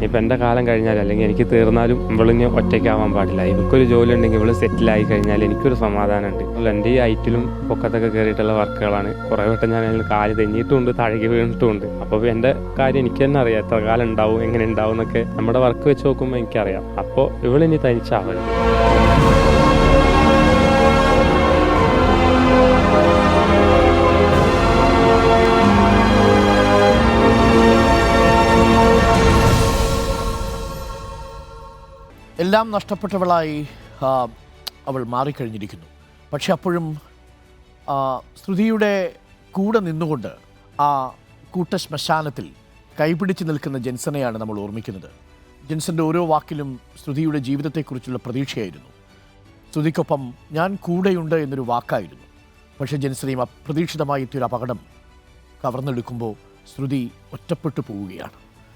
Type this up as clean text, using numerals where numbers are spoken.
ഇപ്പം എൻ്റെ കാലം കഴിഞ്ഞാൽ അല്ലെങ്കിൽ എനിക്ക് തീർന്നാലും ഇവളിന് ഒറ്റയ്ക്കാവാൻ പാടില്ല. ഇവൾക്കൊരു ജോലി ഉണ്ടെങ്കിൽ ഇവൾ സെറ്റിലായി കഴിഞ്ഞാൽ എനിക്കൊരു സമാധാനമുണ്ട്. എൻ്റെ ഈ ഹൈറ്റിലും പൊക്കത്തൊക്കെ കയറിയിട്ടുള്ള വർക്കുകളാണ്. കുറേ വട്ടം ഞാൻ അതിൽ കാല് തെന്നിയിട്ടുമുണ്ട്, താഴേക്ക് വീണിട്ടുമുണ്ട്. അപ്പോൾ എൻ്റെ കാര്യം എനിക്ക് തന്നെ അറിയാം, എത്ര കാലം ഉണ്ടാവും, എങ്ങനെ ഉണ്ടാവും എന്നൊക്കെ നമ്മുടെ വർക്ക് വെച്ച് നോക്കുമ്പോൾ എനിക്കറിയാം. അപ്പോൾ ഇവളിനി തനിച്ചാവരുത്. എല്ലാം നഷ്ടപ്പെട്ടവളായി അവൾ മാറിക്കഴിഞ്ഞിരിക്കുന്നു. പക്ഷെ അപ്പോഴും ശ്രുതിയുടെ കൂടെ നിന്നുകൊണ്ട് ആ കൂട്ട ശ്മശാനത്തിൽ കൈപിടിച്ച് നിൽക്കുന്ന ജെൻസനെയാണ് നമ്മൾ ഓർമ്മിക്കുന്നത്. ജെൻസൻ്റെ ഓരോ വാക്കിലും ശ്രുതിയുടെ ജീവിതത്തെക്കുറിച്ചുള്ള പ്രതീക്ഷയായിരുന്നു. ശ്രുതിക്കൊപ്പം ഞാൻ കൂടെയുണ്ട് എന്നൊരു വാക്കായിരുന്നു. പക്ഷേ ജെൻസനെയും അപ്രതീക്ഷിതമായി എത്തിയൊരു അപകടം കവർന്നെടുക്കുമ്പോൾ ശ്രുതി ഒറ്റപ്പെട്ടു പോവുകയാണ്.